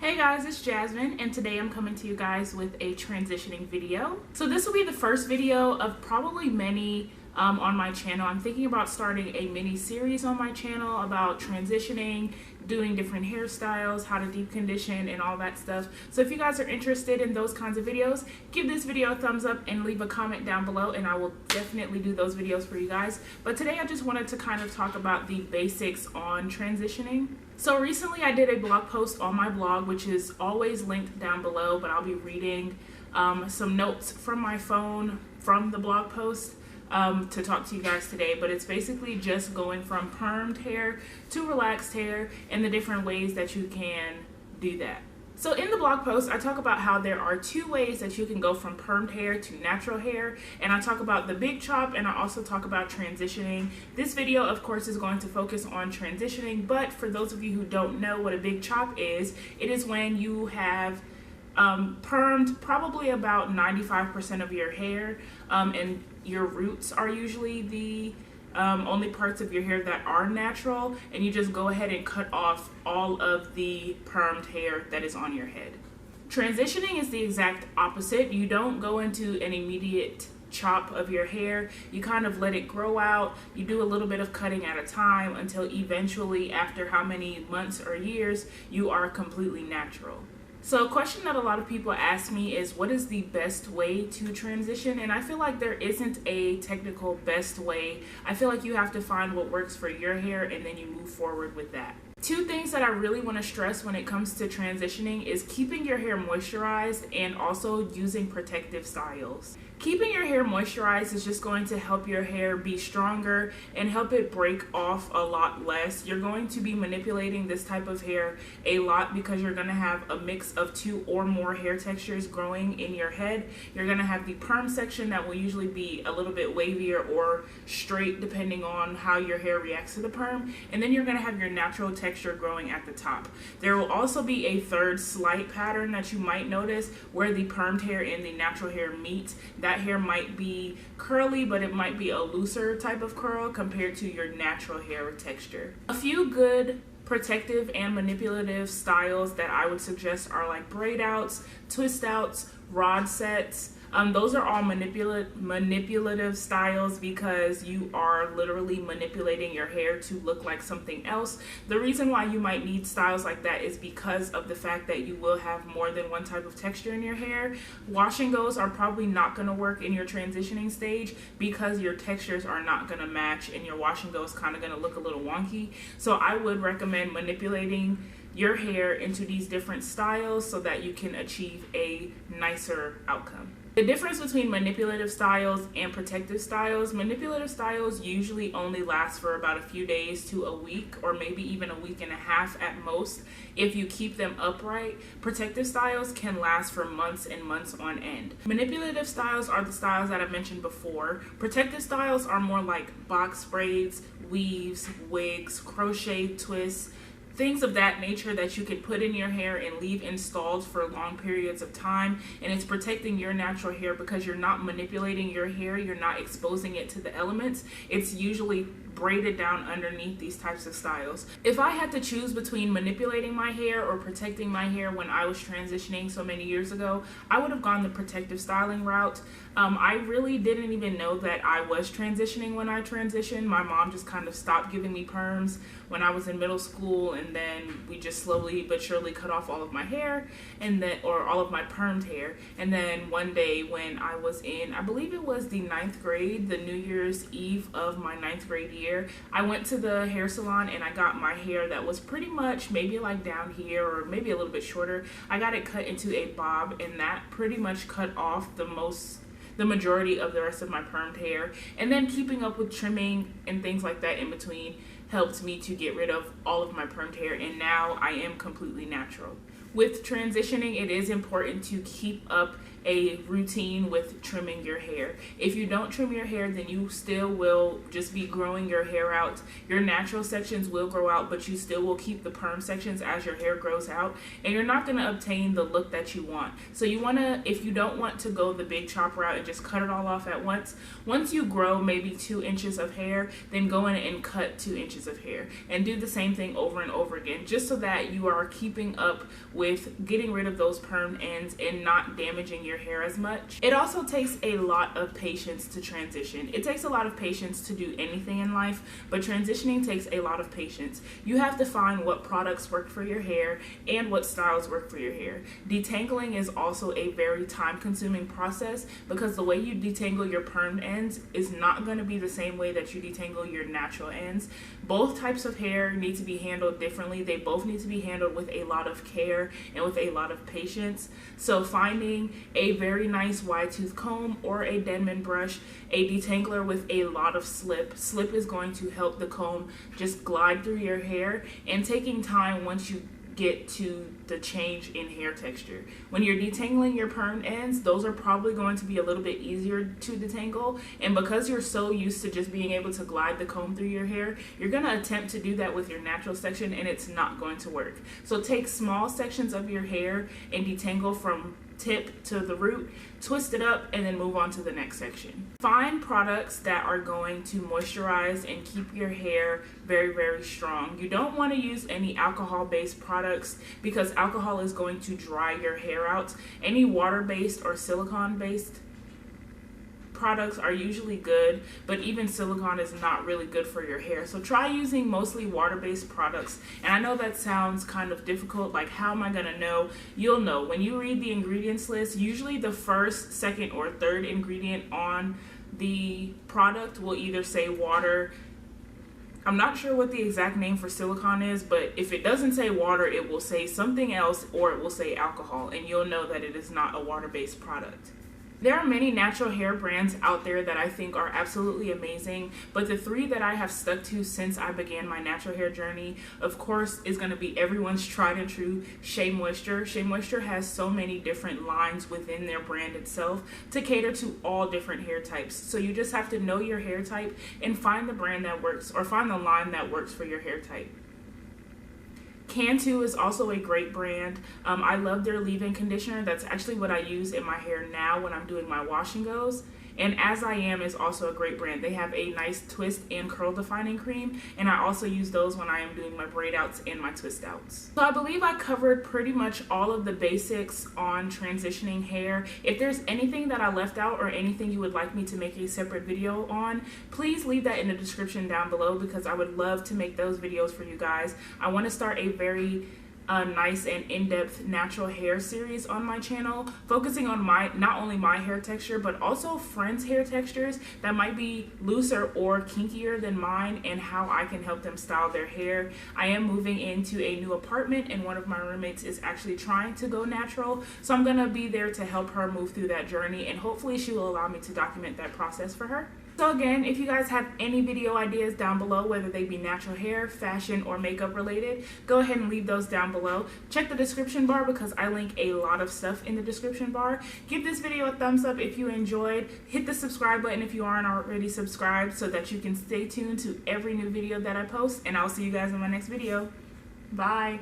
Hey guys, it's Jasmine, and today I'm coming to you guys with a transitioning video. So this will be the first video of probably many on my channel. I'm thinking about starting a mini series on my channel about transitioning, doing different hairstyles, how to deep condition, and all that stuff. So if you guys are interested in those kinds of videos, give this video a thumbs up and leave a comment down below, and I will definitely do those videos for you guys. But today I just wanted to kind of talk about the basics on transitioning. So recently I did a blog post on my blog, which is always linked down below, but I'll be reading some notes from my phone from the blog post to talk to you guys today. But it's basically just going from permed hair to relaxed hair and the different ways that you can do that. So in the blog post, I talk about how there are two ways that you can go from permed hair to natural hair, and I talk about the big chop, and I also talk about transitioning. This video, of course, is going to focus on transitioning, but for those of you who don't know what a big chop is, it is when you have permed probably about 95% of your hair, and your roots are usually the only parts of your hair that are natural, and you just go ahead and cut off all of the permed hair that is on your head. Transitioning is the exact opposite. You don't go into an immediate chop of your hair. You kind of let it grow out. You do a little bit of cutting at a time until eventually, after how many months or years, you are completely natural. So a question that a lot of people ask me is, what is the best way to transition? And I feel like there isn't a technical best way. I feel like you have to find what works for your hair and then you move forward with that. Two things that I really want to stress when it comes to transitioning is keeping your hair moisturized and also using protective styles. Keeping your hair moisturized is just going to help your hair be stronger and help it break off a lot less. You're going to be manipulating this type of hair a lot because you're going to have a mix of two or more hair textures growing in your head. You're going to have the perm section that will usually be a little bit wavier or straight depending on how your hair reacts to the perm. And then you're going to have your natural texture growing at the top. There will also be a third slight pattern that you might notice where the permed hair and the natural hair meet. That hair might be curly, but it might be a looser type of curl compared to your natural hair texture. A few good protective and manipulative styles that I would suggest are like braid outs, twist outs, rod sets. Those are all manipulative styles because you are literally manipulating your hair to look like something else. The reason why you might need styles like that is because of the fact that you will have more than one type of texture in your hair. Wash and goes are probably not going to work in your transitioning stage because your textures are not going to match and your wash and go is kind of going to look a little wonky. So I would recommend manipulating your hair into these different styles so that you can achieve a nicer outcome. The difference between manipulative styles and protective styles usually only last for about a few days to a week or maybe even a week and a half at most if you keep them upright. Protective styles can last for months and months on end. Manipulative styles are the styles that I mentioned before. Protective styles are more like box braids, weaves, wigs, crochet twists, things of that nature that you can put in your hair and leave installed for long periods of time, and it's protecting your natural hair because you're not manipulating your hair, you're not exposing it to the elements. It's usually braided down underneath these types of styles. If I had to choose between manipulating my hair or protecting my hair when I was transitioning so many years ago, I would have gone the protective styling route. I really didn't even know that I was transitioning when I transitioned. My mom just kind of stopped giving me perms when I was in middle school, and then we just slowly but surely cut off all of my hair or all of my permed hair. And then one day when I was in, I believe it was the 9th grade, the New Year's Eve of my 9th grade year, I went to the hair salon and I got my hair that was pretty much maybe like down here or maybe a little bit shorter. I got it cut into a bob, and that pretty much cut off the majority of the rest of my permed hair. And then keeping up with trimming and things like that in between helped me to get rid of all of my permed hair, and now I am completely natural. With transitioning, it is important to keep up a routine with trimming your hair. If you don't trim your hair, then you still will just be growing your hair out. Your natural sections will grow out, but you still will keep the perm sections as your hair grows out, and you're not going to obtain the look that you want. So you want to, if you don't want to go the big chop route and just cut it all off at once you grow maybe 2 inches of hair, then go in and cut 2 inches inches of hair, and do the same thing over and over again, just so that you are keeping up with getting rid of those perm ends and not damaging your hair as much. It also takes a lot of patience to transition. It takes a lot of patience to do anything in life, but transitioning takes a lot of patience. You have to find what products work for your hair and what styles work for your hair. Detangling is also a very time-consuming process, because the way you detangle your permed ends is not going to be the same way that you detangle your natural ends. Both types of hair need to be handled differently. They both need to be handled with a lot of care and with a lot of patience. So finding a very nice wide tooth comb or a Denman brush, a detangler with a lot of slip is going to help the comb just glide through your hair, and taking time once you get to the change in hair texture. When you're detangling your perm ends, those are probably going to be a little bit easier to detangle, and because you're so used to just being able to glide the comb through your hair, you're going to attempt to do that with your natural section, and it's not going to work. So take small sections of your hair and detangle from tip to the root, twist it up, and then move on to the next section. Find products that are going to moisturize and keep your hair very, very strong. You don't want to use any alcohol-based products, because alcohol is going to dry your hair out. Any water-based or silicone-based products are usually good, but even silicone is not really good for your hair. So try using mostly water-based products. And I know that sounds kind of difficult, like how am I gonna know? You'll know when you read the ingredients list. Usually the first, second, or third ingredient on the product will either say water. I'm not sure what the exact name for silicone is, but if it doesn't say water, it will say something else, or it will say alcohol, and you'll know that it is not a water-based product. There are many natural hair brands out there that I think are absolutely amazing, but the three that I have stuck to since I began my natural hair journey, of course, is going to be everyone's tried and true Shea Moisture. Shea Moisture has so many different lines within their brand itself to cater to all different hair types. So you just have to know your hair type and find the brand that works, or find the line that works for your hair type. Cantu is also a great brand. I love their leave-in conditioner. That's actually what I use in my hair now when I'm doing my wash and goes. And As I Am is also a great brand. They have a nice twist and curl defining cream, and I also use those when I am doing my braid outs and my twist outs. So I believe I covered pretty much all of the basics on transitioning hair. If there's anything that I left out or anything you would like me to make a separate video on, please leave that in the description down below, because I would love to make those videos for you guys. I want to start a very nice and in-depth natural hair series on my channel, focusing on not only my hair texture, but also friends' hair textures that might be looser or kinkier than mine, and how I can help them style their hair. I am moving into a new apartment, and one of my roommates is actually trying to go natural, so I'm gonna be there to help her move through that journey, and hopefully she will allow me to document that process for her. So again, if you guys have any video ideas down below, whether they be natural hair, fashion, or makeup related, go ahead and leave those down below. Check the description bar, because I link a lot of stuff in the description bar. Give this video a thumbs up if you enjoyed. Hit the subscribe button if you aren't already subscribed, so that you can stay tuned to every new video that I post, and I'll see you guys in my next video. Bye.